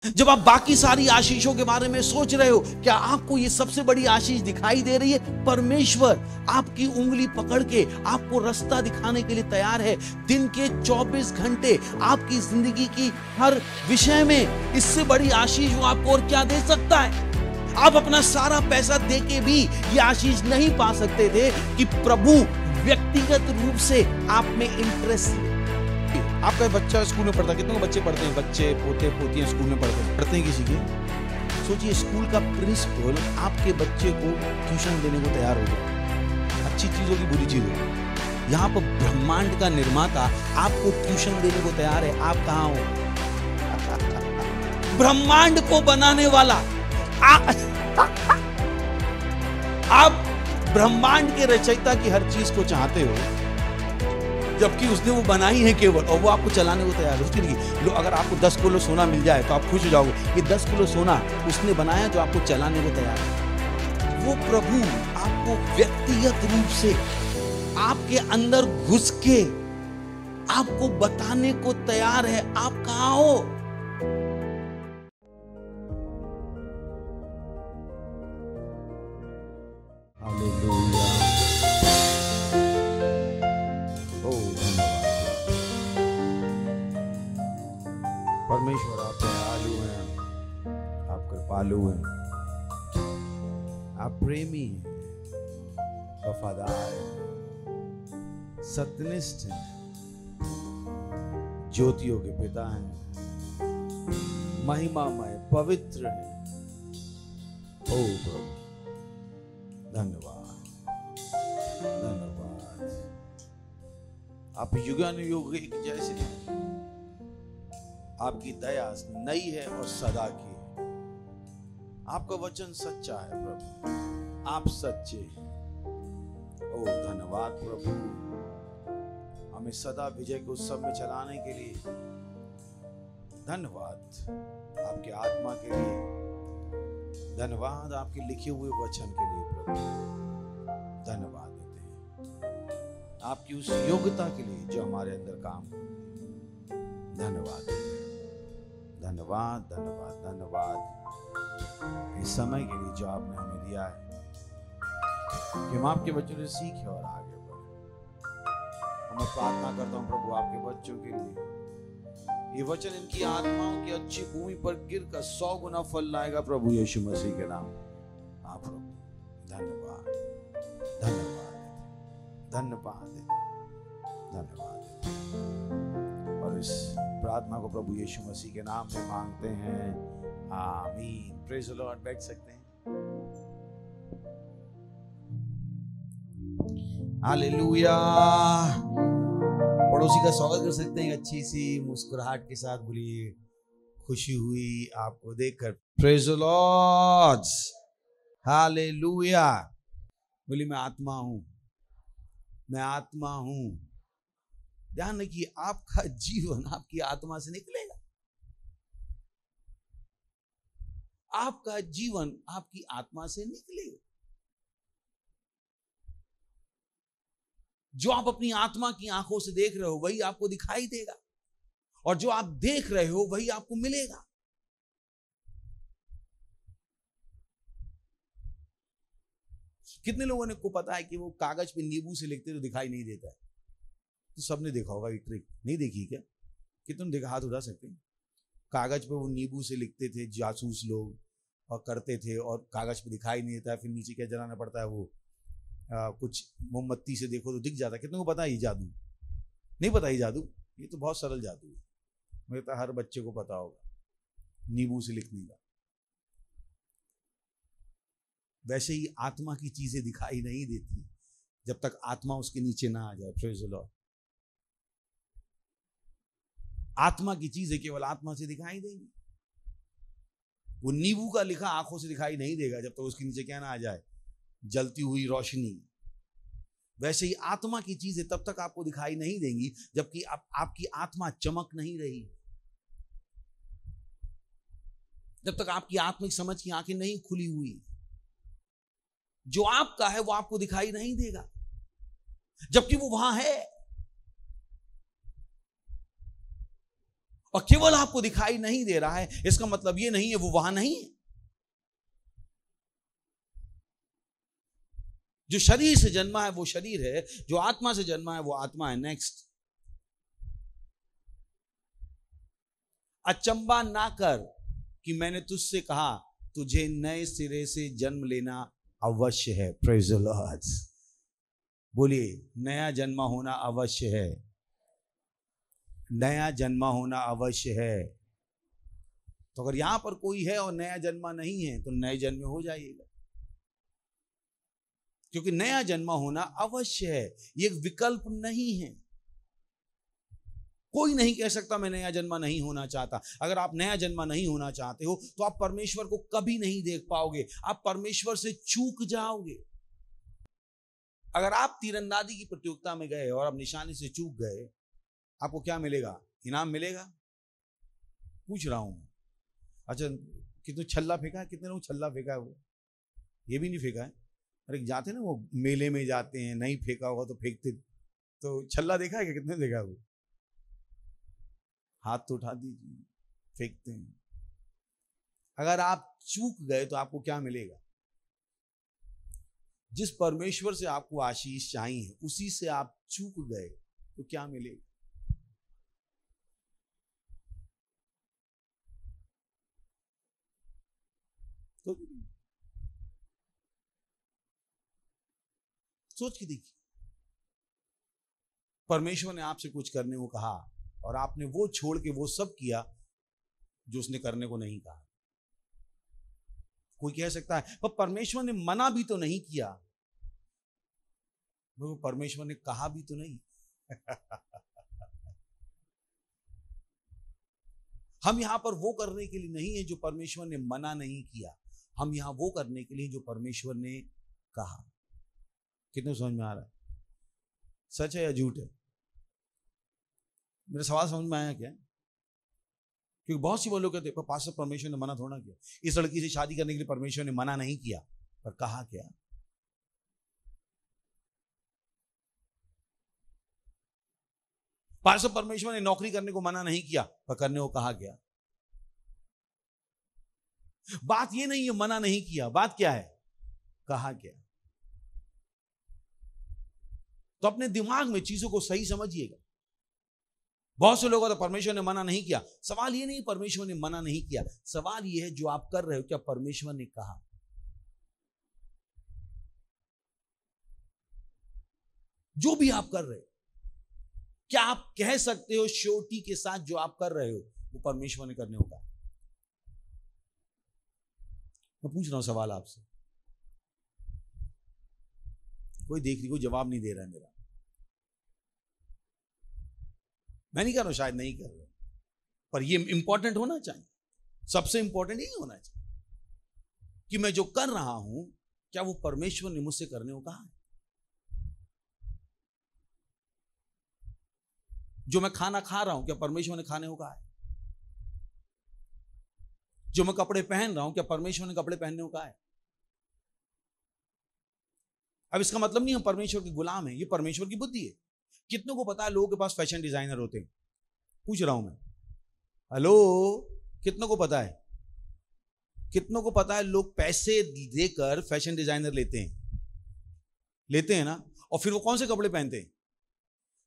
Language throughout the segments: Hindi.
जब आप बाकी सारी आशीषों के बारे में सोच रहे हो, क्या आपको ये सबसे बड़ी आशीष दिखाई दे रही है? परमेश्वर आपकी उंगली पकड़ के आपको रास्ता दिखाने के लिए तैयार है। दिन के 24 घंटे आपकी जिंदगी की हर विषय में इससे बड़ी आशीष वो आपको और क्या दे सकता है? आप अपना सारा पैसा दे के भी ये आशीष नहीं पा सकते थे कि प्रभु व्यक्तिगत रूप से आप में इंटरेस्ट। आपका बच्चा स्कूल में पढ़ता है, कितने बच्चे पढ़ते हैं? बच्चे पोते पोतियां स्कूल में पढ़ते हैं किसी के? सोचिए, स्कूल का प्रिंसिपल आपके बच्चे को ट्यूशन देने को तैयार हो जाए। अच्छी चीज होगी, बुरी चीज होगी। यहाँ पर ब्रह्मांड का निर्माता आपको ट्यूशन देने को तैयार है। आप कहाँ हो? ब्रह्मांड को बनाने वाला आप ब्रह्मांड के रचयिता की हर चीज को चाहते हो, जबकि उसने वो बनाई है केवल, और वो आपको चलाने को तैयार है। उसके लिए लो, अगर आपको 10 किलो सोना मिल जाए तो आप खुश हो जाओगे कि 10 किलो सोना उसने बनाया जो आपको चलाने को तैयार है। वो प्रभु आपको व्यक्तिगत रूप से आपके अंदर घुस के आपको बताने को तैयार है आप कहां हो। हालेलुया। परमेश्वर आप दयालु हैं, आप कृपालु हैं, आप प्रेमी हैं, वफादार हैं, सत्यनिष्ठ हैं, ज्योतियों के पिता हैं, महिमामय पवित्र हैं। ओ प्रभु, धन्यवाद, धन्यवाद। आप युगानुयुग एक जैसे हैं। आपकी दया नई है और सदा की है। आपका वचन सच्चा है प्रभु, आप सच्चे हैं। ओ धन्यवाद प्रभु, हमें सदा विजय के उत्सव में चलाने के लिए धन्यवाद। आपके आत्मा के लिए धन्यवाद, आपके लिखे हुए वचन के लिए प्रभु धन्यवाद देते हैं। आपकी उस योग्यता के लिए जो हमारे अंदर काम कर रही है, धन्यवाद देते हैं। धन्यवाद, धन्यवाद, धन्यवाद इस समय के लिए जो आपने हमें दिया है कि हम आपके बच्चों से सीखें और आगे बढ़ें। मैं प्रार्थना करता हूं प्रभु आपके बच्चों के लिए, ये वचन इनकी आत्माओं की अच्छी भूमि पर गिरकर 100 गुना फल लाएगा प्रभु यीशु मसीह के नाम। आप प्रभु धन्यवाद, धन्यवाद, धन्यवाद, धन्यवाद। और इस प्रार्थना को प्रभु यीशु मसीह के नाम में मांगते हैं, आमीन। Praise the Lord. बैठ सकते हैं। हालेलुया। पड़ोसी का स्वागत कर सकते हैं अच्छी सी मुस्कुराहट के साथ। बोलिए, खुशी हुई आपको देखकर। Praise the Lord. हालेलुया। बोलिए, मैं आत्मा हूं, मैं आत्मा हूं। ध्यान रखिए, आपका जीवन आपकी आत्मा से निकलेगा। आपका जीवन आपकी आत्मा से निकलेगा। जो आप अपनी आत्मा की आंखों से देख रहे हो वही आपको दिखाई देगा, और जो आप देख रहे हो वही आपको मिलेगा। कितने लोगों को पता है कि वो कागज पे नींबू से लिखते तो दिखाई नहीं देता है? तो सबने देखा होगा ये ट्रिक, नहीं देखी क्या? कितने देखा? हाथ उठा सकते हैं। कागज पे वो नींबू से लिखते थे जासूस लोग, और करते थे, और कागज पे दिखाई नहीं देता है, फिर नीचे क्या जलाना पड़ता है, वो कुछ मोमबत्ती से देखो तो दिख जाता है। कितने को पता है ये जादू? नहीं पता ये जादू? ये तो बहुत सरल जादू है, मुझे तो हर बच्चे को पता होगा, नींबू से लिखने का। वैसे ही आत्मा की चीजें दिखाई नहीं देती जब तक आत्मा उसके नीचे ना आ जाए। Praise the Lord. आत्मा की चीजें केवल आत्मा से दिखाई देंगी। वो नींबू का लिखा आंखों से दिखाई नहीं देगा जब तक उसके नीचे क्या ना आ जाए, जलती हुई रोशनी। वैसे ही आत्मा की चीजें तब तक आपको दिखाई नहीं देंगी जबकि आपकी आत्मा चमक नहीं रही, जब तक आपकी आत्मिक समझ की आंखें नहीं खुली हुई। जो आपका है वो आपको दिखाई नहीं देगा जबकि वो वहां है। और केवल आपको दिखाई नहीं दे रहा है, इसका मतलब ये नहीं है वो वहां नहीं है। जो शरीर से जन्मा है वो शरीर है, जो आत्मा से जन्मा है वो आत्मा है। नेक्स्ट, अचंबा ना कर कि मैंने तुझसे कहा तुझे नए सिरे से जन्म लेना अवश्य है। Praise the Lord. बोलिए, नया जन्मा होना अवश्य है। नया जन्मा होना अवश्य है। तो अगर यहां पर कोई है और नया जन्मा नहीं है तो नए जन्म हो जाइएगा, क्योंकि नया जन्मा होना अवश्य है, ये एक विकल्प नहीं है। कोई नहीं कह सकता मैं नया जन्मा नहीं होना चाहता। अगर आप नया जन्मा नहीं होना चाहते हो तो आप परमेश्वर को कभी नहीं देख पाओगे, आप परमेश्वर से चूक जाओगे। अगर आप तीरंदाजी की प्रतियोगिता में गए और आप निशाने से चूक गए, आपको क्या मिलेगा? इनाम मिलेगा? पूछ रहा हूं मैं। अच्छा, कितने छल्ला फेंका है? कितने लोग छल्ला फेंका है? वो ये भी नहीं फेंका है। अरे जाते ना, वो मेले में जाते हैं, नहीं फेंका होगा तो फेंकते, तो छल्ला देखा है क्या? कितने देखा है? वो हाथ तो उठा दीजिए, फेंकते हैं। अगर आप चूक गए तो आपको क्या मिलेगा? जिस परमेश्वर से आपको आशीष चाहिए उसी से आप चूक गए तो क्या मिलेगा? तो सोच के देखिए, परमेश्वर ने आपसे कुछ करने को कहा और आपने वो छोड़ के वो सब किया जो उसने करने को नहीं कहा। कोई कह सकता है पर परमेश्वर ने मना भी तो नहीं किया, वो परमेश्वर ने कहा भी तो नहीं। हम यहां पर वो करने के लिए नहीं है जो परमेश्वर ने मना नहीं किया, हम यहां वो करने के लिए जो परमेश्वर ने कहा। कितने समझ में आ रहा है? सच है या झूठ है? मेरा सवाल समझ में आया क्या? क्योंकि बहुत सी लोग कहते हैं पास्टर परमेश्वर ने मना थोड़ा किया, इस लड़की से शादी करने के लिए परमेश्वर ने मना नहीं किया, पर कहा क्या? पास्टर परमेश्वर ने नौकरी करने को मना नहीं किया, पर करने को कहा क्या? बात ये नहीं है मना नहीं किया, बात क्या है? कहा क्या? तो अपने दिमाग में चीजों को सही समझिएगा। बहुत से लोगों तो परमेश्वर ने मना नहीं किया। सवाल ये नहीं परमेश्वर ने मना नहीं किया, सवाल ये है जो आप कर रहे हो क्या परमेश्वर ने कहा? जो भी आप कर रहे हो, क्या आप कह सकते हो श्योरिटी के साथ जो आप कर रहे हो वो परमेश्वर ने करने होगा? मैं पूछ रहा हूं सवाल आपसे, कोई देख रही, कोई जवाब नहीं दे रहा है मेरा। मैं नहीं कर रहा हूं, शायद नहीं कर रहा, पर ये इंपॉर्टेंट होना चाहिए। सबसे इंपॉर्टेंट यही होना चाहिए कि मैं जो कर रहा हूं क्या वो परमेश्वर ने मुझसे करने को कहा है? जो मैं खाना खा रहा हूं क्या परमेश्वर ने खाने को कहा है? जो मैं कपड़े पहन रहा हूं क्या परमेश्वर ने कपड़े पहनने को कहा है? अब इसका मतलब नहीं हम परमेश्वर के गुलाम हैं, ये परमेश्वर की बुद्धि है। कितनों को पता है लोगों के पास फैशन डिजाइनर होते हैं? पूछ रहा हूं मैं, हेलो, कितनों को पता है? कितनों को पता है लोग पैसे देकर फैशन डिजाइनर लेते हैं ना, और फिर वो कौन से कपड़े पहनते हैं?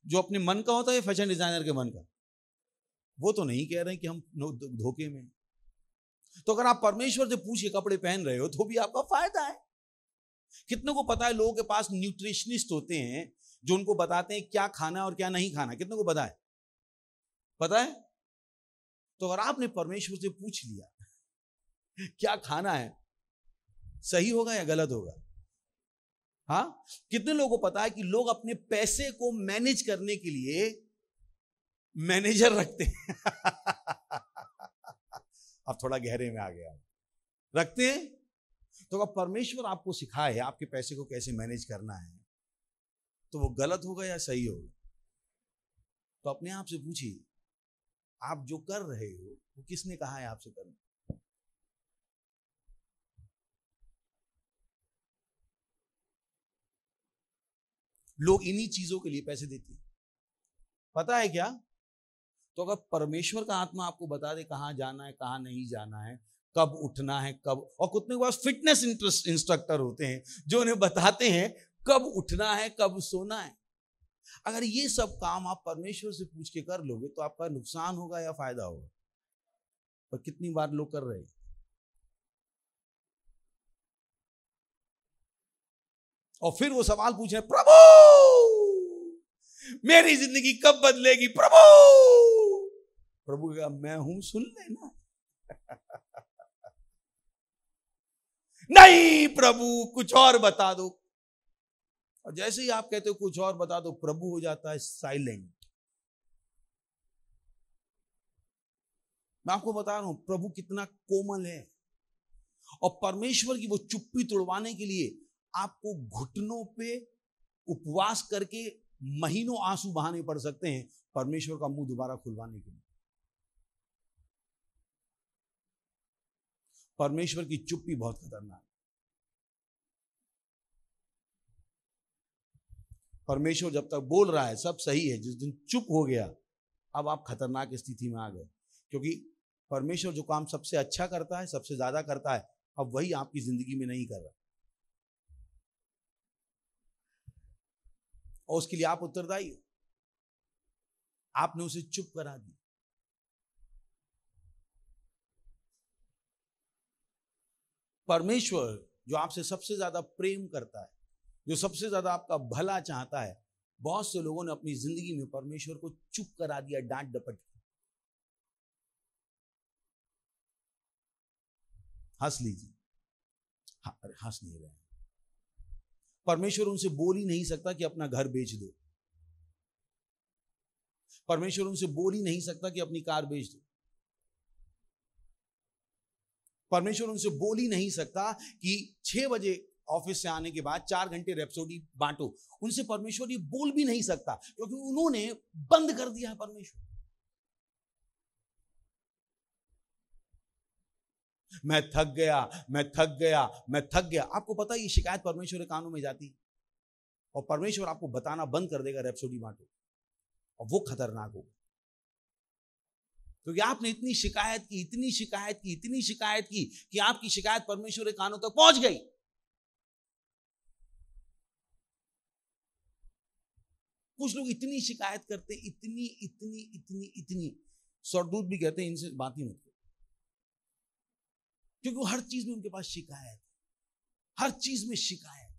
जो अपने मन का होता है या फैशन डिजाइनर के मन का? वो तो नहीं कह रहे कि हम धोखे में। तो अगर आप परमेश्वर से पूछिए कपड़े पहन रहे हो तो भी आपका फायदा है। कितनों को पता है लोगों के पास न्यूट्रिशनिस्ट होते हैं जो उनको बताते हैं क्या खाना और क्या नहीं खाना? कितनों को पता है? पता है? तो अगर आपने परमेश्वर से पूछ लिया क्या खाना है, सही होगा या गलत होगा? हाँ, कितने लोगों को पता है कि लोग अपने पैसे को मैनेज करने के लिए मैनेजर रखते हैं? अब थोड़ा गहरे में आ गया, रखते हैं। तो अगर परमेश्वर आपको सिखाए आपके पैसे को कैसे मैनेज करना है तो वो गलत होगा या सही होगा? तो अपने आप से पूछिए, आप जो कर रहे हो वो किसने कहा है आपसे करना? लोग इन्हीं चीजों के लिए पैसे देते हैं, पता है क्या? तो अगर परमेश्वर का आत्मा आपको बता दे कहाँ जाना है, कहाँ नहीं जाना है, कब उठना है, कब, और कितने के पास फिटनेस इंस्ट्रक्टर होते हैं जो उन्हें बताते हैं कब उठना है, कब सोना है। अगर ये सब काम आप परमेश्वर से पूछ के कर लोगे तो आपका नुकसान होगा या फायदा होगा? पर कितनी बार लोग कर रहे हैं। और फिर वो सवाल पूछे, प्रभु मेरी जिंदगी कब बदलेगी प्रभु? प्रभु कहा मैं हूं, सुन लेना। नहीं प्रभु कुछ और बता दो। और जैसे ही आप कहते हो कुछ और बता दो, प्रभु हो जाता है साइलेंट। मैं आपको बता रहा हूं प्रभु कितना कोमल है। और परमेश्वर की वो चुप्पी तोड़वाने के लिए आपको घुटनों पे उपवास करके महीनों आंसू बहाने पड़ सकते हैं परमेश्वर का मुंह दोबारा खुलवाने के लिए। परमेश्वर की चुप्पी बहुत खतरनाक है। परमेश्वर जब तक बोल रहा है सब सही है, जिस दिन चुप हो गया अब आप खतरनाक स्थिति में आ गए। क्योंकि परमेश्वर जो काम सबसे अच्छा करता है, सबसे ज्यादा करता है, अब वही आपकी जिंदगी में नहीं कर रहा, और उसके लिए आप उत्तरदायी हो। आपने उसे चुप करा दिया। परमेश्वर जो आपसे सबसे ज्यादा प्रेम करता है, जो सबसे ज्यादा आपका भला चाहता है, बहुत से लोगों ने अपनी जिंदगी में परमेश्वर को चुप करा दिया, डांट डपट के। हंस लीजिए, अरे हंस नहीं रहे। परमेश्वर उनसे बोल ही नहीं सकता कि अपना घर बेच दो। परमेश्वर उनसे बोल ही नहीं सकता कि अपनी कार बेच दो। परमेश्वर उनसे बोल ही नहीं सकता कि 6 बजे ऑफिस से आने के बाद 4 घंटे रैप्सोडी बांटो। उनसे परमेश्वर ये बोल भी नहीं सकता, क्योंकि उन्होंने बंद कर दिया है परमेश्वर। मैं थक गया, मैं थक गया, मैं थक गया। आपको पता है ये शिकायत परमेश्वर के कानों में जाती, और परमेश्वर आपको बताना बंद कर देगा रैप्सोडी बांटो, और वो खतरनाक होगा। क्योंकि आपने इतनी शिकायत की, इतनी शिकायत की, इतनी शिकायत की कि आपकी शिकायत परमेश्वर के कानों तक पहुंच गई। कुछ लोग इतनी शिकायत करते, इतनी इतनी इतनी इतनी, सरदूत भी कहते हैं इनसे बात ही मत करो, क्योंकि हर चीज में उनके पास शिकायत, हर चीज में शिकायत।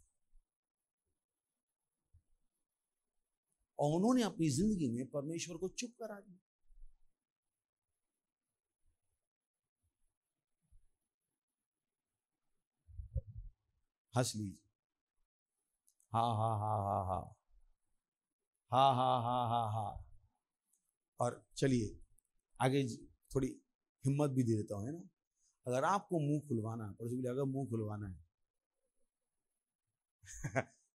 और उन्होंने अपनी जिंदगी में परमेश्वर को चुप करा दिया। हंस लीजिए, हाँ हाँ हाँ हाँ हाँ हाँ हाँ हाँ हाँ हाँ। और चलिए आगे थोड़ी हिम्मत भी दे देता हूं, है ना। अगर आपको मुंह खुलवाना है, पर अगर मुंह खुलवाना है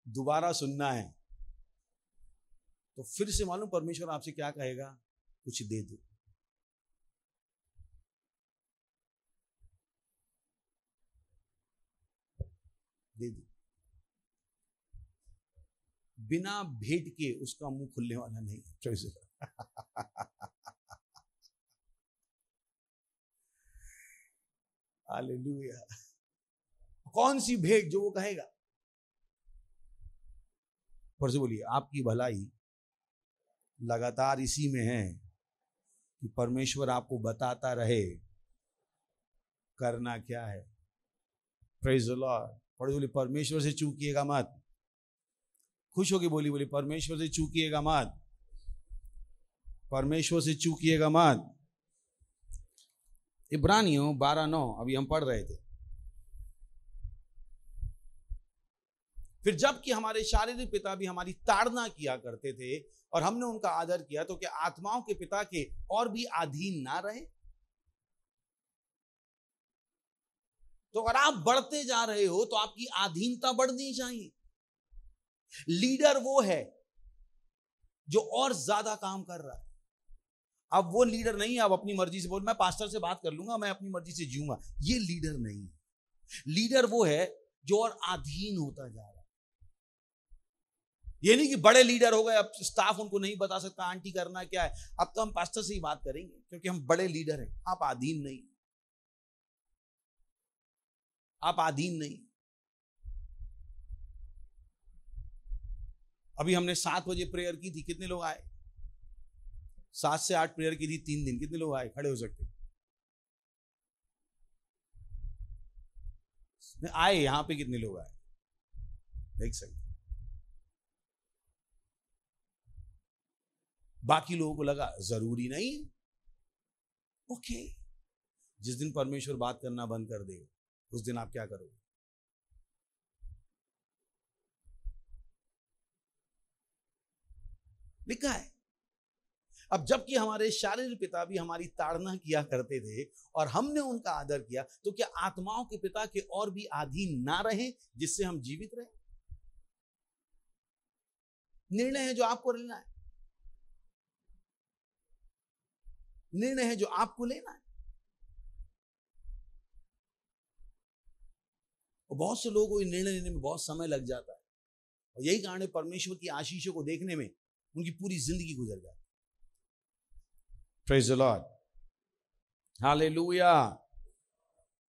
दोबारा सुनना है, तो फिर से मालूम परमेश्वर आपसे क्या कहेगा, कुछ दे दो। दे दो। बिना भेंट के उसका मुंह खुलने वाला नहीं। हालेलुया। कौन सी भेंट जो वो कहेगा? पर से बोलिए, आपकी भलाई लगातार इसी में है कि परमेश्वर आपको बताता रहे करना क्या है। Praise the Lord. पढ़े बोली, परमेश्वर से चूकिएगा मत। खुश होके बोली, बोली परमेश्वर से चूकिएगा मत, परमेश्वर से चूकिएगा मत। इब्रानियों 12:9 अभी हम पढ़ रहे थे। फिर जबकि हमारे शारीरिक पिता भी हमारी ताड़ना किया करते थे और हमने उनका आदर किया, तो क्या आत्माओं के पिता के और भी अधीन ना रहे? तो अगर आप बढ़ते जा रहे हो तो आपकी अधीनता बढ़नी चाहिए। लीडर वो है जो और ज्यादा काम कर रहा है। अब वो लीडर नहीं, अब अपनी मर्जी से बोल, मैं पास्टर से बात कर लूंगा, मैं अपनी मर्जी से जीऊंगा, ये लीडर नहीं है। लीडर वो है जो और अधीन होता जा रहा है। ये नहीं कि बड़े लीडर हो गए अब स्टाफ उनको नहीं बता सकता आंटी करना क्या है। अब तो हम पास्टर से ही बात करेंगे क्योंकि हम बड़े लीडर हैं, आप अधीन नहीं, आप अधीन नहीं। अभी हमने 7 बजे प्रेयर की थी, कितने लोग आए? 7 से 8 प्रेयर की थी 3 दिन, कितने लोग आए? खड़े हो सकते आए? यहां पे कितने लोग आए देख सकते। बाकी लोगों को लगा जरूरी नहीं। ओके, जिस दिन परमेश्वर बात करना बंद कर दे उस दिन आप क्या करोगे? लिखा है। अब जबकि हमारे शारीरिक पिता भी हमारी ताड़ना किया करते थे और हमने उनका आदर किया, तो क्या आत्माओं के पिता के और भी अधीन ना रहे जिससे हम जीवित रहे? निर्णय है जो आपको लेना है, निर्णय है जो आपको लेना है। और बहुत से लोगों को निर्णय लेने में बहुत समय लग जाता है और यही कारण है परमेश्वर की आशीषों को देखने में उनकी पूरी जिंदगी गुजर जाती है। Praise the Lord, hallelujah.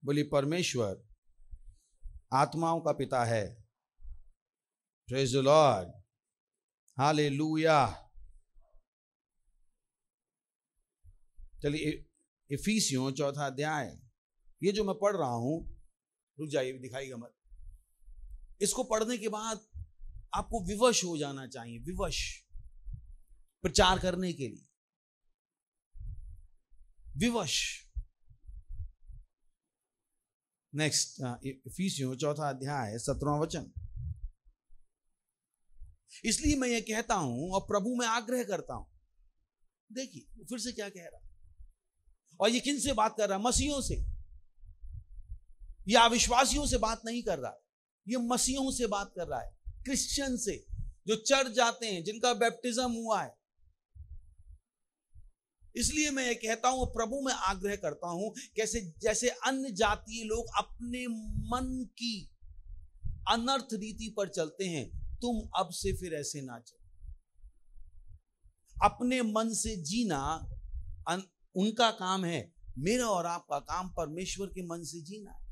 बोली परमेश्वर आत्माओं का पिता है। Praise the Lord, hallelujah. चलिए इफिसियों 4 अध्याय, ये जो मैं पढ़ रहा हूं, रुक जाइए, दिखाइएगा मत। इसको पढ़ने के बाद आपको विवश हो जाना चाहिए, विवश प्रचार करने के लिए, विवश। नेक्स्ट, इफिसियों 4 अध्याय 17वां वचन। इसलिए मैं ये कहता हूं और प्रभु में आग्रह करता हूं। देखिए फिर से क्या कह रहा है, और ये किन से बात कर रहा है? मसीहों से या अविश्वासियों से बात नहीं कर रहा है, ये मसीहों से बात कर रहा है, क्रिश्चियन से, जो चर्च जाते हैं, जिनका बैप्टिज्म हुआ है। इसलिए मैं ये कहता हूं, प्रभु में आग्रह करता हूं, कैसे जैसे अन्य जातीय लोग अपने मन की अनर्थ रीति पर चलते हैं, तुम अब से फिर ऐसे ना चलो। अपने मन से जीना उनका काम है, मेरा और आपका काम परमेश्वर के मन से जीना है।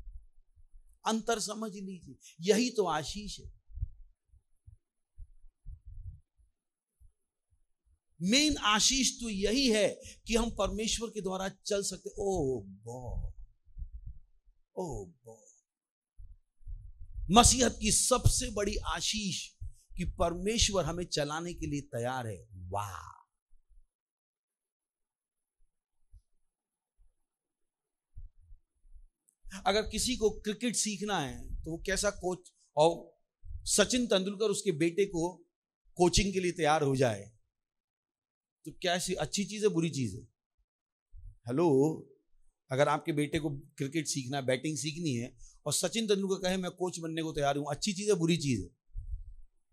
अंतर समझ लीजिए, यही तो आशीष है। मेन आशीष तो यही है कि हम परमेश्वर के द्वारा चल सकते। ओ गॉड, ओ गॉड, मसीहत की सबसे बड़ी आशीष कि परमेश्वर हमें चलाने के लिए तैयार है। वाह! अगर किसी को क्रिकेट सीखना है तो वो कैसा कोच, और सचिन तेंदुलकर उसके बेटे को कोचिंग के लिए तैयार हो जाए तो कैसी अच्छी चीज है, बुरी चीज है? हेलो, अगर आपके बेटे को क्रिकेट सीखना है, बैटिंग सीखनी है, और सचिन तेंदुलकर कहे मैं कोच बनने को तैयार हूं, अच्छी चीज है, बुरी चीज है?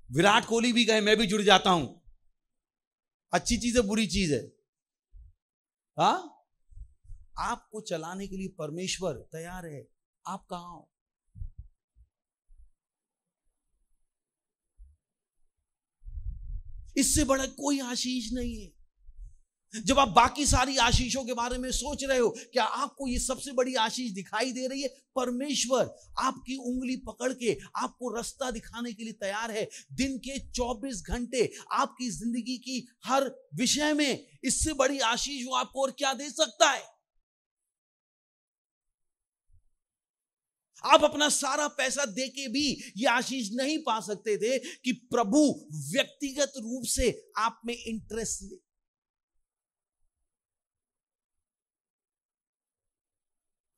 विराट कोहली भी कहे मैं भी जुड़ जाता हूं, अच्छी चीज है, बुरी चीज है? हाँ, आपको चलाने के लिए परमेश्वर तैयार है, आप कहां हो? इससे बड़ा कोई आशीष नहीं है। जब आप बाकी सारी आशीषों के बारे में सोच रहे हो, क्या आपको ये सबसे बड़ी आशीष दिखाई दे रही है? परमेश्वर आपकी उंगली पकड़ के आपको रास्ता दिखाने के लिए तैयार है। दिन के 24 घंटे आपकी जिंदगी की हर विषय में, इससे बड़ी आशीष वो आपको और क्या दे सकता है? आप अपना सारा पैसा देके भी ये आशीष नहीं पा सकते थे कि प्रभु व्यक्तिगत रूप से आप में इंटरेस्ट ले।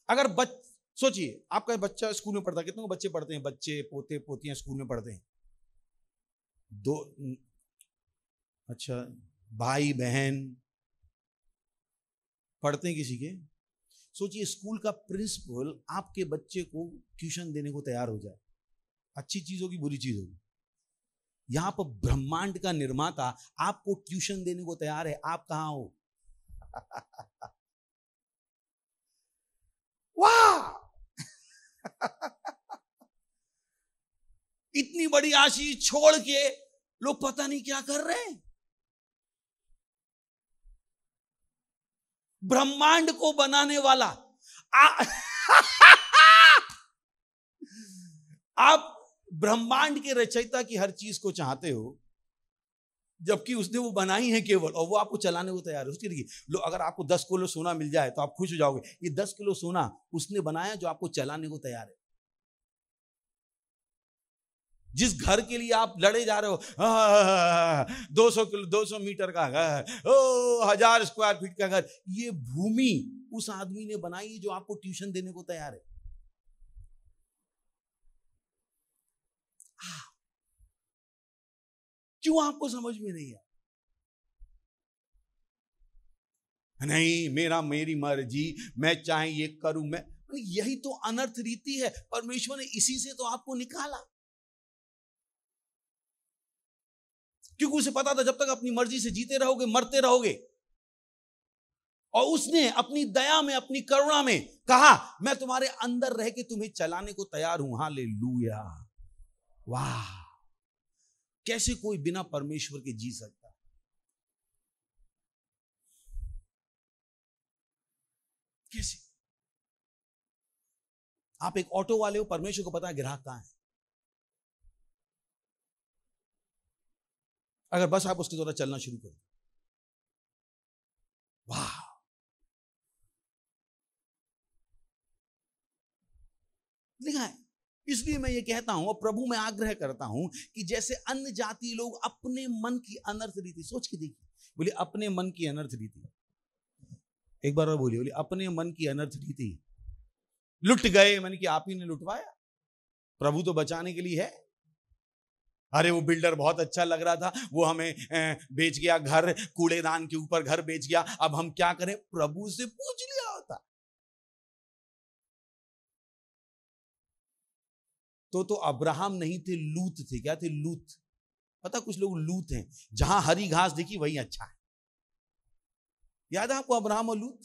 अगर सोचिए, आपका बच्चा स्कूल में पढ़ता है, कितने बच्चे पढ़ते हैं? बच्चे, पोते पोतियां स्कूल में पढ़ते हैं, दो, अच्छा, भाई बहन पढ़ते हैं किसी के। सोचिए, स्कूल का प्रिंसिपल आपके बच्चे को ट्यूशन देने को तैयार हो जाए, अच्छी चीज होगी, बुरी चीज होगी? यहां पर ब्रह्मांड का निर्माता आपको ट्यूशन देने को तैयार है, आप कहां हो? वाह! इतनी बड़ी आशीष छोड़ के लोग पता नहीं क्या कर रहे हैं। ब्रह्मांड को बनाने वाला आप ब्रह्मांड के रचयिता की हर चीज को चाहते हो, जबकि उसने वो बनाई है केवल, और वो आपको चलाने को तैयार है। उसके लिए लो, अगर आपको 10 किलो सोना मिल जाए तो आप खुश हो जाओगे। ये 10 किलो सोना उसने बनाया जो आपको चलाने को तैयार है। जिस घर के लिए आप लड़े जा रहे हो, 200 मीटर का घर, 1000 स्क्वायर फीट का घर, ये भूमि उस आदमी ने बनाई जो आपको ट्यूशन देने को तैयार है। क्यों आपको समझ में नहीं है? नहीं, मेरी मर्जी, मैं चाहे ये करूं, मैं, यही तो अनर्थ रीति है। परमेश्वर ने इसी से तो आपको निकाला, क्योंकि उसे पता था जब तक अपनी मर्जी से जीते रहोगे मरते रहोगे। और उसने अपनी दया में, अपनी करुणा में कहा, मैं तुम्हारे अंदर रह के तुम्हें चलाने को तैयार हूं। हालेलुया, वाह! कैसे कोई बिना परमेश्वर के जी सकता? कैसे? आप एक ऑटो वाले हो, परमेश्वर को पता है ग्राहक कहां है। अगर बस आप उसके द्वारा चलना शुरू करो, वाह! लिखा है। इसलिए मैं ये कहता हूं और प्रभु में आग्रह करता हूं कि जैसे अन्य जाति लोग अपने मन की अनर्थ रीति, सोच के देखिए, बोले अपने मन की अनर्थ रीति, एक बार और बोलिए अपने मन की अनर्थ रीति लुट गए। मैंने कि आप ही ने लुटवाया, प्रभु तो बचाने के लिए है। अरे वो बिल्डर बहुत अच्छा लग रहा था, वो हमें बेच गया घर, कूड़ेदान के ऊपर घर बेच गया, अब हम क्या करें? प्रभु से पूछ लिया होता तो अब्राहम नहीं थे, लूत थे। क्या थे? लूत। पता, कुछ लोग लूत हैं, जहां हरी घास दिखी वही अच्छा है। याद है आपको अब्राहम और लूत?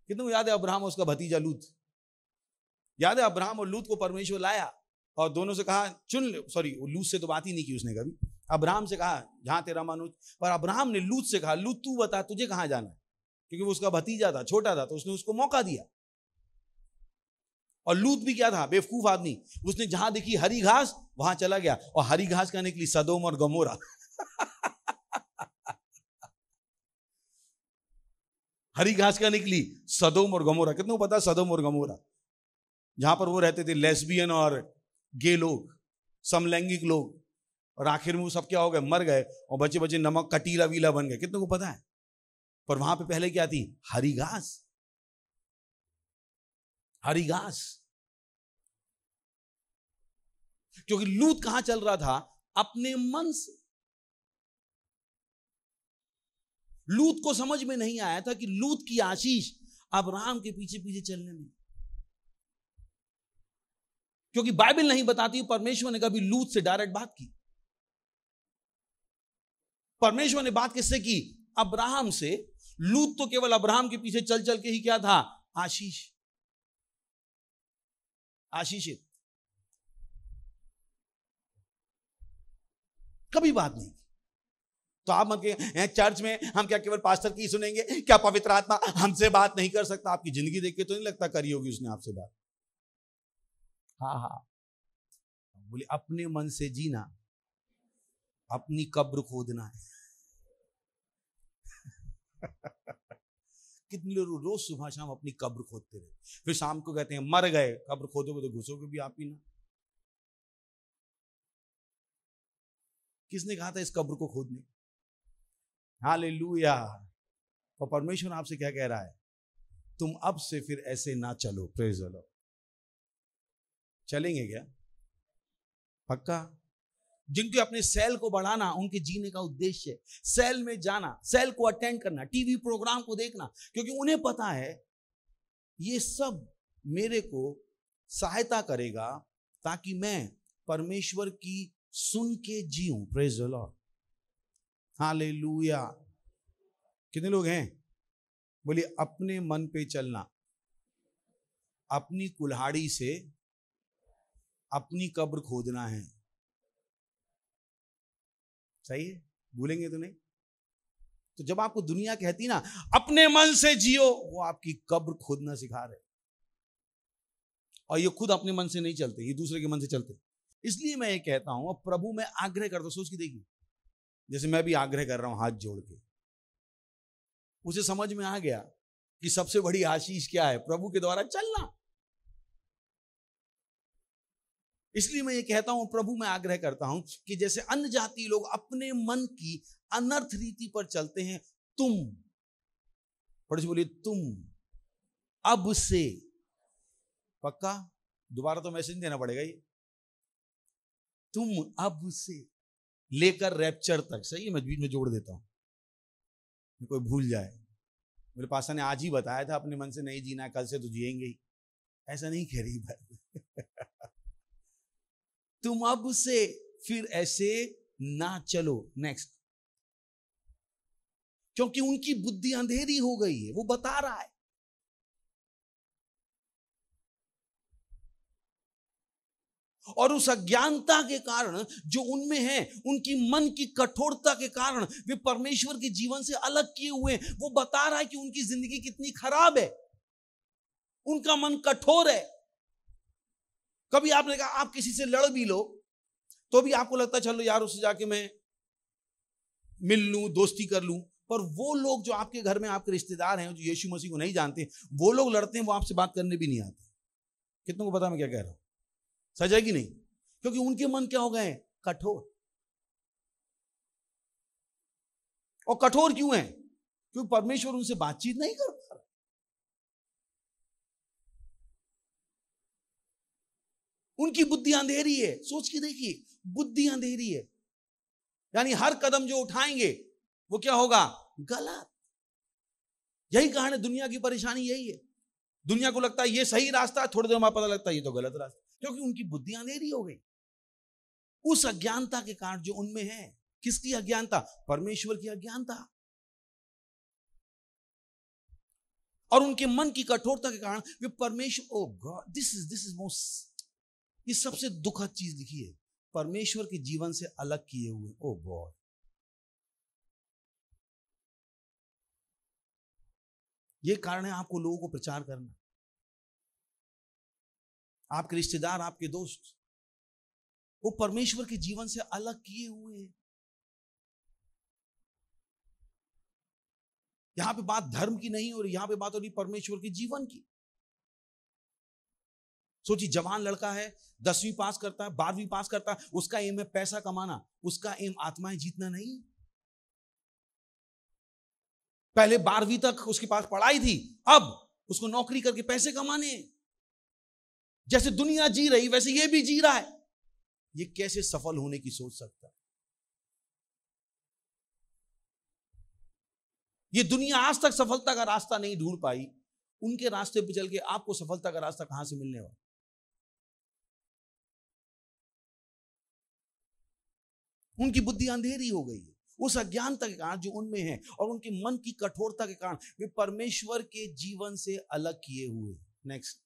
कितनों याद है अब्राहम और उसका भतीजा लूत? याद है अब्राहम और लूत को परमेश्वर लाया और दोनों से कहा चुन ले। सॉरी, लूत से तो बात ही नहीं की उसने कभी। अब्राहम से कहा जहां तेरा मन हो, पर अब्राहम ने लूत से कहा, लूत तू बता तुझे कहां जाना है, क्योंकि वो उसका भतीजा था, छोटा था, तो उसने उसको मौका दिया। और लूत भी क्या था? बेवकूफ आदमी। उसने जहां देखी हरी घास वहां चला गया, और हरी घास का निकली सदोम और गमोरा। हरी घास का निकली सदोम और गमोरा। कितनों को पता सदोम और गमोरा? जहां पर वो रहते थे लेस्बियन और गे लोग, समलैंगिक लोग, और आखिर में वो सब क्या हो गए? मर गए, और बच्चे बच्चे नमक का टीला वीला बन गए। कितनों को पता है? पर वहां पे पहले क्या थी? हरी घास। हरी घास। क्योंकि लूत कहां चल रहा था? अपने मन से। लूत को समझ में नहीं आया था कि लूत की आशीष अब्राहम के पीछे पीछे चलने में, क्योंकि बाइबल नहीं बताती परमेश्वर ने कभी लूत से डायरेक्ट बात की। परमेश्वर ने बात किससे की? अब्राहम से। लूत तो केवल अब्राहम के पीछे चल चल के ही क्या था? आशीष, आशीषित। कभी बात नहीं। तो आप मत के चर्च में हम क्या केवल पास्टर की सुनेंगे? क्या पवित्र आत्मा हमसे बात नहीं कर सकता? आपकी जिंदगी देख के तो नहीं लगता करी होगी उसने आपसे बात। हाँ हाँ, बोले अपने मन से जीना, अपनी कब्र खोदना है। कितने लोग रोज सुबह शाम अपनी कब्र खोदते रहे, फिर शाम को कहते हैं मर गए, कब्र खोदोगे तो घुसोगे भी आप ही ना। किसने कहा था इस कब्र को खोदने? हालेलुया। और परमेश्वर आपसे क्या कह रहा है? तुम अब से फिर ऐसे ना चलो। Praise the Lord. चलेंगे क्या? पक्का? जिनके अपने सेल को बढ़ाना उनके जीने का उद्देश्य है, सेल में जाना, सेल को अटेंड करना, टीवी प्रोग्राम को देखना, क्योंकि उन्हें पता है ये सब मेरे को सहायता करेगा ताकि मैं परमेश्वर की सुन के जीऊं। Praise the Lord. हालेलुया। कितने लोग हैं? बोलिए अपने मन पे चलना, अपनी कुल्हाड़ी से अपनी कब्र खोदना है। सही है, भूलेंगे तो नहीं। तो जब आपको दुनिया कहती ना अपने मन से जियो, वो आपकी कब्र खोदना सिखा रहे। और ये खुद अपने मन से नहीं चलते, ये दूसरे के मन से चलते। इसलिए मैं ये कहता हूं, अब प्रभु मैं आग्रह करता हूं, सोच के देखिए, जैसे मैं भी आग्रह कर रहा हूं हाथ जोड़ के, उसे समझ में आ गया कि सबसे बड़ी आशीष क्या है, प्रभु के द्वारा चलना। इसलिए मैं ये कहता हूं, प्रभु मैं आग्रह करता हूं कि जैसे अन्य जाति लोग अपने मन की अनर्थ रीति पर चलते हैं, तुम पढ़े से बोलिए, तुम अब से, पक्का दोबारा तो मैसेज देना पड़ेगा ये, तुम अब से लेकर रैप्चर तक, सही है, मैं बीच में जोड़ देता हूं, कोई भूल जाए। मेरे पास्टर ने आज ही बताया था अपने मन से नहीं जीना, कल से तो जिएंगे ही, ऐसा नहीं कह रही बात। तुम अब से फिर ऐसे ना चलो। नेक्स्ट, क्योंकि उनकी बुद्धि अंधेरी हो गई है, वो बता रहा है। और उस अज्ञानता के कारण जो उनमें है, उनकी मन की कठोरता के कारण वे परमेश्वर के जीवन से अलग किए हुए हैं। वो बता रहा है कि उनकी जिंदगी कितनी खराब है, उनका मन कठोर है। कभी आपने कहा आप किसी से लड़ भी लो तो भी आपको लगता है चलो यार उससे जाके मैं मिल लूं, दोस्ती कर लूं। पर वो लोग जो आपके घर में आपके रिश्तेदार हैं, जो यीशु मसीह को नहीं जानते, वो लोग लड़ते हैं, वो आपसे बात करने भी नहीं आते। कितनों को पता मैं क्या कह रहा हूं? सच है कि नहीं? क्योंकि उनके मन क्या हो गए? कठोर। और कठोर क्यों है? क्योंकि परमेश्वर उनसे बातचीत नहीं कर पा रहा। उनकी बुद्धि अंधेरी है। सोच के देखिए, बुद्धि अंधेरी है, यानी हर कदम जो उठाएंगे वो क्या होगा? गलत। यही कारण है, दुनिया की परेशानी यही है। दुनिया को लगता है ये सही रास्ता है, थोड़ी देर में पता लगता है ये तो गलत रास्ता, क्योंकि उनकी बुद्धि अंधेरी हो गई उस अज्ञानता के कारण जो उनमें है। किसकी अज्ञानता? परमेश्वर की अज्ञानता। और उनके मन की कठोरता के कारण वे परमेश्वर, ओ गॉड, दिस इज मोस्ट, ये सबसे दुखद चीज लिखी है, परमेश्वर के जीवन से अलग किए हुए। ओ गॉड, ये कारण है आपको लोगों को प्रचार करना। आपके रिश्तेदार, आपके दोस्त, वो परमेश्वर के जीवन से अलग किए हुए हैं। यहां पे बात धर्म की नहीं हो रही, यहां पे बात हो रही परमेश्वर के जीवन की। सोचिए, जवान लड़का है, 10वीं पास करता है, 12वीं पास करता है, उसका एम है पैसा कमाना, उसका एम आत्माएं जीतना नहीं। पहले 12वीं तक उसके पास पढ़ाई थी, अब उसको नौकरी करके पैसे कमाने हैं। जैसे दुनिया जी रही वैसे ये भी जी रहा है। ये कैसे सफल होने की सोच सकता है? ये दुनिया आज तक सफलता का रास्ता नहीं ढूंढ पाई, उनके रास्ते पे चल के आपको सफलता का रास्ता कहां से मिलने वाला? उनकी बुद्धि अंधेरी हो गई है उस अज्ञानता के कारण जो उनमें है, और उनके मन की कठोरता के कारण वे परमेश्वर के जीवन से अलग किए हुए। नेक्स्ट,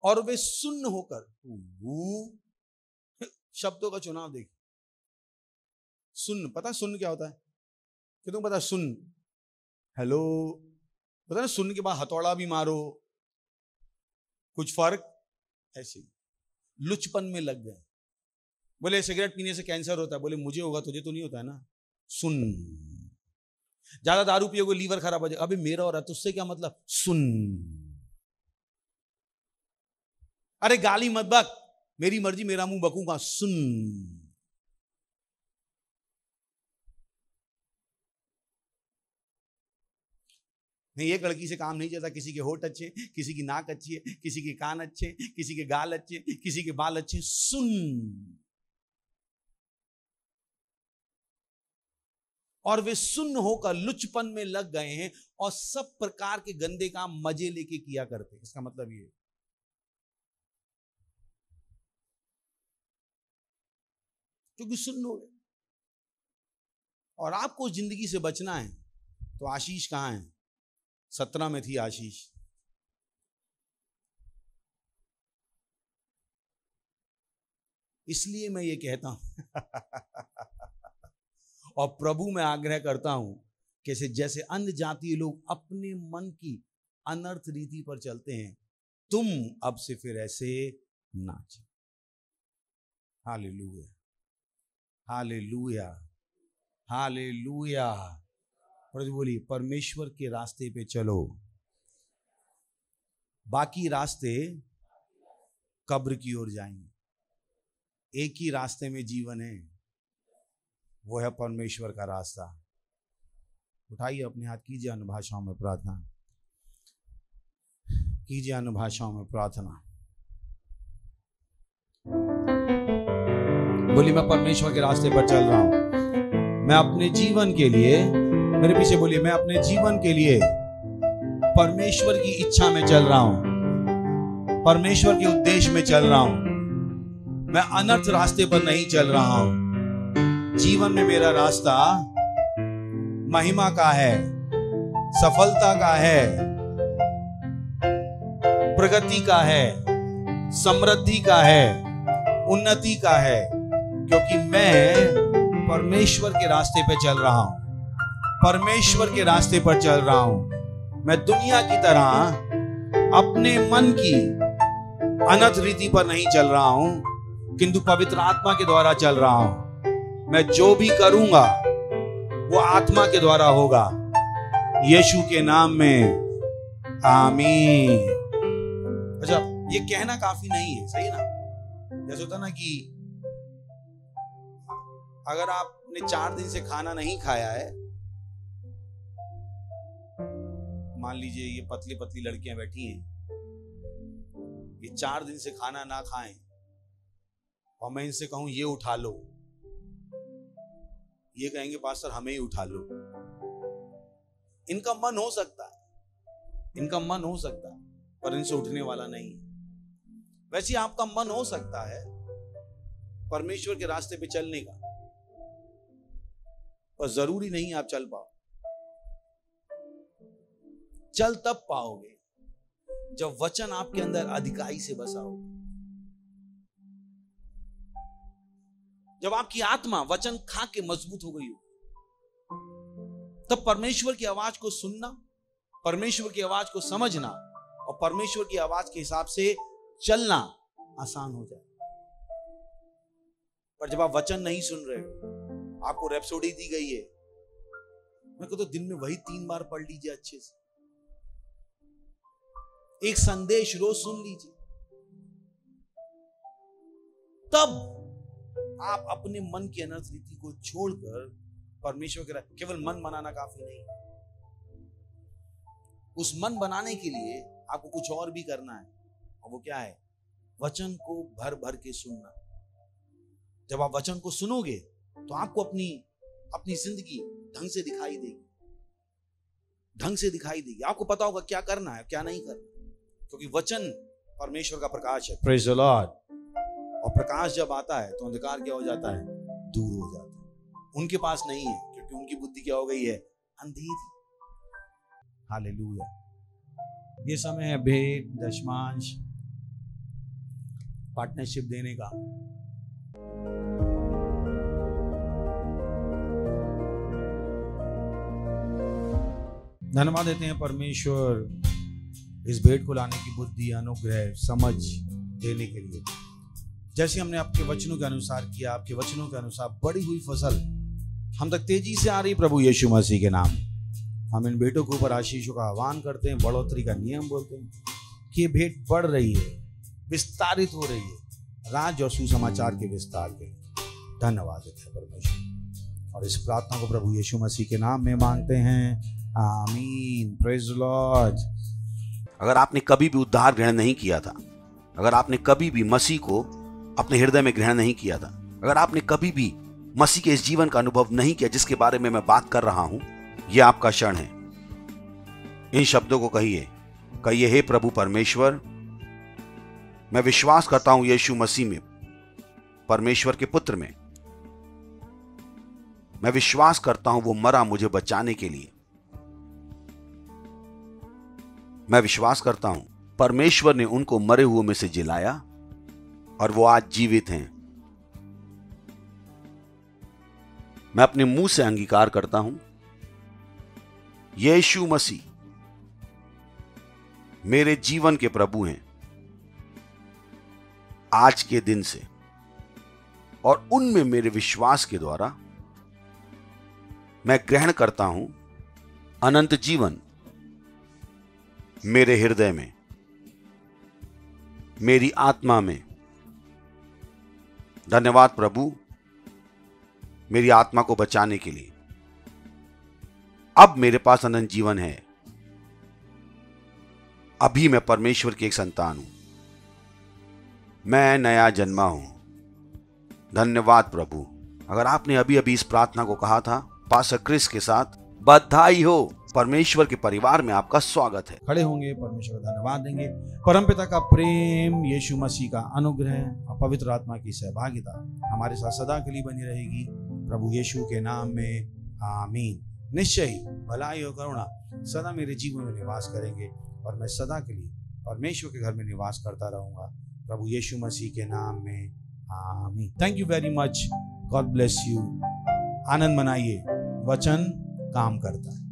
और वे सुन्न होकर, शब्दों का चुनाव देखिए। सुन्न, पता है सुन्न क्या होता है? कितनों को पता है सुन्न? हेलो, पता है सुन्न के बाद हथौड़ा भी मारो, कुछ फर्क? ऐसे लुचपन में लग गए। बोले सिगरेट पीने से कैंसर होता है, बोले मुझे होगा, तुझे तो नहीं होता है ना। सुन, ज्यादा दारू पियोगे लीवर खराब हो जाएगा, अभी मेरा हो रहा है तुझसे क्या मतलब? सुन, अरे गाली मत बक, मेरी मर्जी, मेरा मुंह बकूंगा, सुन। नहीं, एक लड़की से काम नहीं चलता, किसी के होठ अच्छे, किसी की नाक अच्छी है, किसी के कान अच्छे, किसी के गाल अच्छे, किसी के बाल अच्छे। सुन, और वे सुन्न होकर लुचपन में लग गए हैं और सब प्रकार के गंदे काम मजे लेके किया करते हैं। इसका मतलब ये, क्योंकि सुन्न हो गए। और आपको जिंदगी से बचना है तो आशीष कहां है? 17 में थी आशीष। इसलिए मैं ये कहता हूं और प्रभु मैं आग्रह करता हूं कि जैसे अन्य जातीय लोग अपने मन की अनर्थ रीति पर चलते हैं, तुम अब से फिर ऐसे ना चलो। Hallelujah, hallelujah, hallelujah. प्रभु बोलिए, परमेश्वर के रास्ते पे चलो, बाकी रास्ते कब्र की ओर जाएंगे। एक ही रास्ते में जीवन है, वो है परमेश्वर का रास्ता। उठाइए अपने हाथ, कीजिए अन्य भाषाओं में प्रार्थना, कीजिए अन्य भाषाओं में प्रार्थना। बोलिए, मैं परमेश्वर के रास्ते पर चल रहा हूं। मैं अपने जीवन के लिए, मेरे पीछे बोलिए, मैं अपने जीवन के लिए परमेश्वर की इच्छा में चल रहा हूं, परमेश्वर के उद्देश्य में चल रहा हूं। मैं अनर्थ रास्ते पर नहीं चल रहा हूं। जीवन में मेरा रास्ता महिमा का है, सफलता का है, प्रगति का है, समृद्धि का है, उन्नति का है, क्योंकि मैं परमेश्वर के रास्ते पे चल रहा हूं, परमेश्वर के रास्ते पर चल रहा हूं। मैं दुनिया की तरह अपने मन की अनर्थ रीति पर नहीं चल रहा हूं, किंतु पवित्र आत्मा के द्वारा चल रहा हूं। मैं जो भी करूंगा वो आत्मा के द्वारा होगा, यीशु के नाम में, आमीन। अच्छा, ये कहना काफी नहीं है, सही ना? जैसे होता ना कि अगर आपने 4 दिन से खाना नहीं खाया है, मान लीजिए ये पतली पतली लड़कियां बैठी हैं, ये 4 दिन से खाना ना खाएं और मैं इनसे कहूं ये उठा लो, ये कहेंगे पास्टर हमें ही उठा लो। इनका मन हो सकता है, इनका मन हो सकता है, पर इनसे उठने वाला नहीं है। वैसे आपका मन हो सकता है परमेश्वर के रास्ते पे चलने का, पर जरूरी नहीं आप चल पाओ। चल तब पाओगे जब वचन आपके अंदर अधिकाई से बसा होगा, जब आपकी आत्मा वचन खा के मजबूत हो गई हो, तब परमेश्वर की आवाज को सुनना, परमेश्वर की आवाज को समझना और परमेश्वर की आवाज के हिसाब से चलना आसान हो जाए। पर जब आप वचन नहीं सुन रहे हो, आपको रैप्सोडी दी गई है, मैं कहता दिन में वही 3 बार पढ़ लीजिए, अच्छे से एक संदेश रोज सुन लीजिए, तब आप अपने मन की अनर्थ रीति को छोड़कर परमेश्वर के, केवल मन बनाना काफी नहीं, उस मन बनाने के लिए आपको कुछ और भी करना है, और वो क्या है? वचन को भर भर के सुनना। जब आप वचन को सुनोगे तो आपको अपनी जिंदगी ढंग से दिखाई देगी, ढंग से दिखाई देगी। आपको पता होगा क्या करना है, क्या नहीं करना, क्योंकि वचन परमेश्वर का प्रकाश है। Praise the Lord. और प्रकाश जब आता है तो अंधकार क्या हो जाता है? दूर हो जाता है। उनके पास नहीं है, क्योंकि उनकी बुद्धि क्या हो गई है? अंधेरी। हालेलुया। ये समय है भेंट, दशमांश, पार्टनरशिप देने का। धन्यवाद देते हैं परमेश्वर इस भेंट को लाने की बुद्धि, अनुग्रह, समझ देने के लिए। जैसे हमने आपके वचनों के अनुसार किया, आपके वचनों के अनुसार बढ़ी हुई फसल हम तक तेजी से आ रही प्रभु यीशु मसीह के नाम। हम इन भेंटों के ऊपर आशीषों का आह्वान करते हैं, बढ़ोतरी का नियम बोलते हैं कि ये भेंट बढ़ रही है, विस्तारित हो रही है, राज और सुसमाचार के विस्तार के लिए। धन्यवाद देते हैं परमेश्वर, और इस प्रार्थना को प्रभु यीशु मसीह के नाम में मांगते हैं, आमीन। Praise the Lord. अगर आपने कभी भी उद्धार ग्रहण नहीं किया था, अगर आपने कभी भी मसीह को अपने हृदय में ग्रहण नहीं किया था, अगर आपने कभी भी मसीह के इस जीवन का अनुभव नहीं किया जिसके बारे में मैं बात कर रहा हूं, यह आपका क्षण है। इन शब्दों को कहिए, हे प्रभु परमेश्वर, मैं विश्वास करता हूं यीशु मसीह में, परमेश्वर के पुत्र में। मैं विश्वास करता हूं वो मरा मुझे बचाने के लिए। मैं विश्वास करता हूं परमेश्वर ने उनको मरे हुए में से जिलाया और वो आज जीवित हैं। मैं अपने मुंह से अंगीकार करता हूं, यीशु मसीह मेरे जीवन के प्रभु हैं आज के दिन से, और उनमें मेरे विश्वास के द्वारा मैं ग्रहण करता हूं अनंत जीवन मेरे हृदय में, मेरी आत्मा में। धन्यवाद प्रभु मेरी आत्मा को बचाने के लिए। अब मेरे पास अनंत जीवन है। अभी मैं परमेश्वर की एक संतान हूं, मैं नया जन्मा हूं। धन्यवाद प्रभु। अगर आपने अभी अभी इस प्रार्थना को कहा था पास्टर क्रिस के साथ, बधाई हो, परमेश्वर के परिवार में आपका स्वागत है। खड़े होंगे, परमेश्वर का धन्यवाद देंगे। परमपिता का प्रेम, यीशु मसीह का अनुग्रह और पवित्र आत्मा की सहभागिता हमारे साथ सदा के लिए बनी रहेगी, प्रभु यीशु के नाम में, आमीन। निश्चय ही भलाई और करुणा सदा मेरे जीवन में निवास करेंगे और मैं सदा के लिए परमेश्वर के घर में निवास करता रहूंगा, प्रभु यीशु मसीह के नाम में, आमीन। Thank you very much, God bless you. आनंद मनाइए, वचन काम करता है।